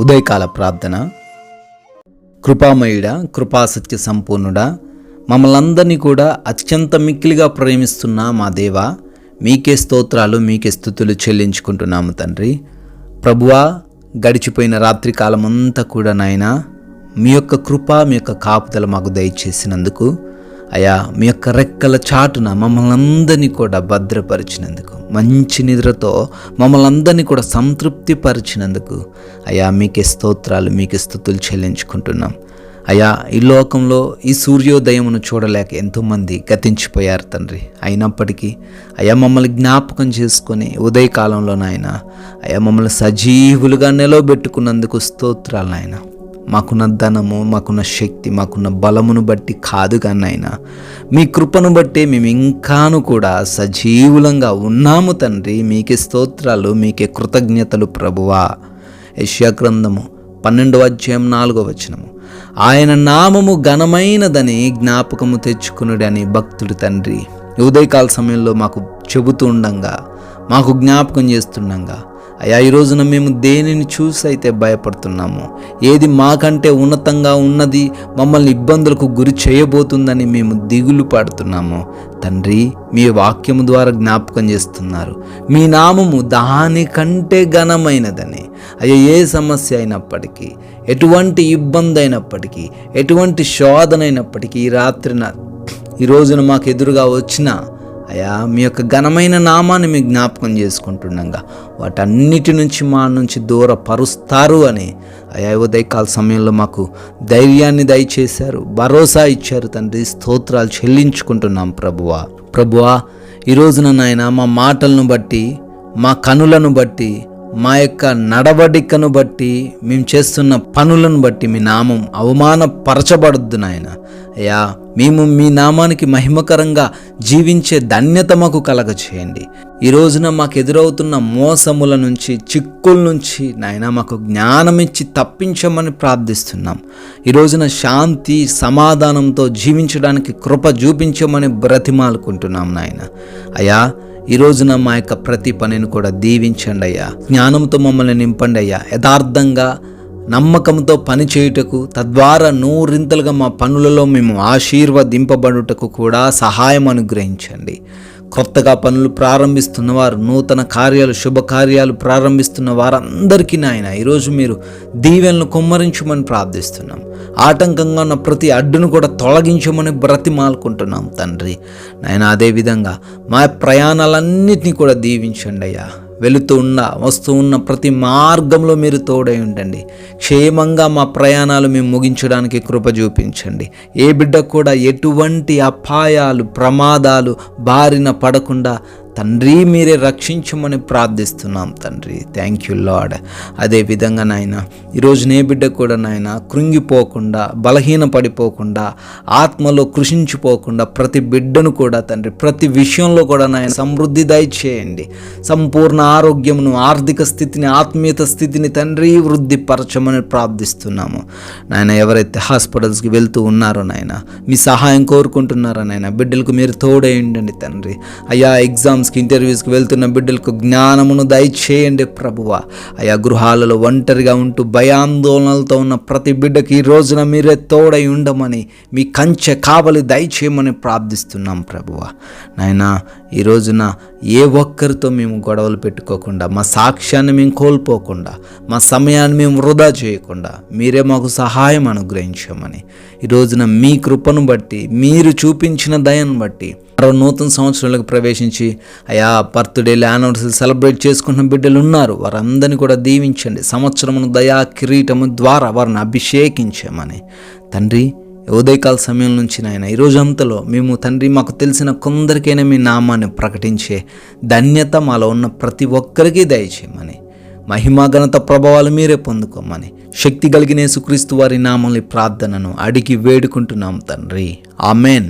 ఉదయకాల ప్రార్థన. కృపామయుడా, కృపాసత్య సంపూర్ణుడా, మమ్మల్ని అందరినీ కూడా అత్యంత మిక్కిలిగా ప్రేమిస్తున్న మా దేవా, మీకే స్తోత్రాలు, మీకే స్తుతులు చెల్లించుకుంటున్నాము తండ్రి. ప్రభువా, గడిచిపోయిన రాత్రి కాలం అంతా కూడా నాయనా మీ యొక్క కృప, మీ యొక్క కాపుదల మాకు దయచేసినందుకు, అయా మీ యొక్క రెక్కల చాటున మమ్మల్ని అందరినీ కూడా భద్రపరిచినందుకు, మంచి నిద్రతో మమ్మల్ని అందరినీ కూడా సంతృప్తి పరిచినందుకు అయా మీకే స్తోత్రాలు, మీకే స్తుతులు చెల్లించుకుంటున్నాం. అయా ఈ లోకంలో ఈ సూర్యోదయమును చూడలేక ఎంతోమంది గతించిపోయారు తండ్రి. అయినప్పటికీ అయా మమ్మల్ని జ్ఞాపకం చేసుకొని ఉదయకాలంలో నాయన అయా మమ్మల్ని సజీవులుగా నిలవబెట్టుకున్నందుకు స్తోత్రాలు నాయన. మాకున్న ధనము, మాకున్న శక్తి, మాకున్న బలమును బట్టి కాదు కానీ ఆయన మీ కృపను బట్టి మేము ఇంకాను కూడా సజీవులంగా ఉన్నాము తండ్రి. మీకే స్తోత్రాలు, మీకే కృతజ్ఞతలు ప్రభువా. యెషయా గ్రంథము 12వ అధ్యాయం 4వ వచనము, ఆయన నామము ఘనమైనదని జ్ఞాపకము తెచ్చుకునుడని భక్తుడు తండ్రి ఉదయకాల సమయంలో మాకు చెబుతూ ఉండంగా, మాకు జ్ఞాపకం చేస్తుండగా అయ్యా ఈ రోజున మేము దేనిని చూసి అయితే భయపడుతున్నాము, ఏది మాకంటే ఉన్నతంగా ఉన్నది మమ్మల్ని ఇబ్బందులకు గురి చేయబోతుందని మేము దిగులు పడుతున్నాము తండ్రి, మీ వాక్యము ద్వారా జ్ఞాపకం చేస్తున్నారు. మీ నామము దానికంటే ఘనమైనదని. అయ్యా ఏ సమస్య అయినప్పటికీ, ఎటువంటి ఇబ్బంది అయినప్పటికీ, ఎటువంటి శోధన అయినప్పటికీ ఈ రోజున మాకు ఎదురుగా వచ్చిన అయా మీ యొక్క ఘనమైన నామాన్ని మీ జ్ఞాపకం చేసుకుంటుండగా వాటన్నిటి నుంచి మా నుంచి దూరపరుస్తారు అని అయా ఉదయకాల సమయంలో మాకు ధైర్యాన్ని దయచేశారు, భరోసా ఇచ్చారు తండ్రి. స్తోత్రాలు చెల్లించుకుంటున్నాం ప్రభువా. ఈ రోజున నాయన మా మాటలను బట్టి, మా కనులను బట్టి, మా యొక్క నడవడికను బట్టి, మేము చేస్తున్న పనులను బట్టి మీ నామం అవమానపరచబడద్దు నాయన. అయ్యా మేము మీ నామానికి మహిమకరంగా జీవించే ధన్యత మాకు కలగచేయండి. ఈ రోజున మాకు ఎదురవుతున్న మోసముల నుంచి, చిక్కుల నుంచి నాయన మాకు జ్ఞానం ఇచ్చి తప్పించమని ప్రార్థిస్తున్నాం. ఈ రోజున శాంతి సమాధానంతో జీవించడానికి కృప చూపించమని బ్రతిమాలుకుంటున్నాం నాయన. అయ్యా ఈ రోజున మా యొక్క ప్రతి పనిని కూడా దీవించండి అయ్యా. జ్ఞానంతో మమ్మల్ని నింపండి అయ్యా. యథార్థంగా నమ్మకంతో పని చేయుటకు, తద్వారా నూరింతలుగా మా పనులలో మేము ఆశీర్వదింపబడుటకు కూడా సహాయం అనుగ్రహించండి. కొత్తగా పనులు ప్రారంభిస్తున్న వారు, నూతన కార్యాలు, శుభకార్యాలు ప్రారంభిస్తున్న వారందరికీ నాయన ఈరోజు మీరు దీవెనలు కుమ్మరించమని ప్రార్థిస్తున్నాం. ఆటంకంగా ఉన్న ప్రతి అడ్డును కూడా తొలగించమని బ్రతిమాలుకుంటున్నాం తండ్రి నాయన. అదేవిధంగా మా ప్రయాణాలన్నింటినీ కూడా దీవించండి అయ్యా. వెళుతూ వస్తూ ఉన్న ప్రతి మార్గంలో మీరు తోడై ఉండండి. క్షేమంగా మా ప్రయాణాలు మేము ముగించడానికి కృప చూపించండి. ఏ బిడ్డ కూడా ఎటువంటి అపాయాలు, ప్రమాదాలు బారిన పడకుండా తండ్రి మీరే రక్షించమని ప్రార్థిస్తున్నాం తండ్రి. Thank you lord. అదేవిధంగా నాయన ఈరోజు నే బిడ్డ కూడా నాయన కృంగిపోకుండా, బలహీన పడిపోకుండా, ఆత్మలో కృషించిపోకుండా ప్రతి బిడ్డను కూడా తండ్రి ప్రతి విషయంలో కూడా నాయన సమృద్ధి దయచేయండి. సంపూర్ణ ఆరోగ్యమును, ఆర్థిక స్థితిని, ఆత్మీయత స్థితిని తండ్రి వృద్ధిపరచమని ప్రార్థిస్తున్నాము నాయన. ఎవరైతే హాస్పిటల్స్కి వెళ్తూ ఉన్నారో నాయన మీ సహాయం కోరుకుంటున్నారో నాయన బిడ్డలకు మీరు తోడేయండి తండ్రి. అయ్యా ఇంటర్వ్యూస్కి వెళ్తున్న బిడ్డలకు జ్ఞానమును దయచేయండి ప్రభువా. అయా గృహాలలో ఒంటరిగా ఉంటూ భయాందోళనలతో ఉన్న ప్రతి బిడ్డకి ఈ రోజున మీరే తోడై ఉండమని, మీ కంచె కావలి దయచేయమని ప్రార్థిస్తున్నాం ప్రభువా. నాయనా ఈ రోజున ఏ ఒక్కరితో మేము గొడవలు పెట్టుకోకుండా, మా సాక్ష్యాన్ని మేము కోల్పోకుండా, మా సమయాన్ని మేము వృధా చేయకుండా మీరే మాకు సహాయం అనుగ్రహించమని ఈ రోజున మీ కృపను బట్టి, మీరు చూపించిన దయను బట్టి మరో నూతన సంవత్సరాలకు ప్రవేశించి అయా బర్త్డేలు, యానివర్సరీ సెలబ్రేట్ చేసుకుంటున్న బిడ్డలు ఉన్నారు. వారందరినీ కూడా దీవించండి. సంవత్సరమును దయా కిరీటము ద్వారా వారిని అభిషేకించమని తండ్రి. ఉదయకాల సమయం నుంచి నాయన ఈ రోజంతలో మేము తండ్రి మాకు తెలిసిన కొందరికైనా మీ నామాన్ని ప్రకటించే ధన్యత మాలో ఉన్న ప్రతి ఒక్కరికి దయచేయమని, మహిమా ఘనత ప్రభావాలు మీరే పొందుకోమని శక్తి కలిగిన యేసుక్రీస్తు వారి నామములో ప్రార్థనను అడిగి వేడుకుంటున్నాం తండ్రి. ఆమేన్.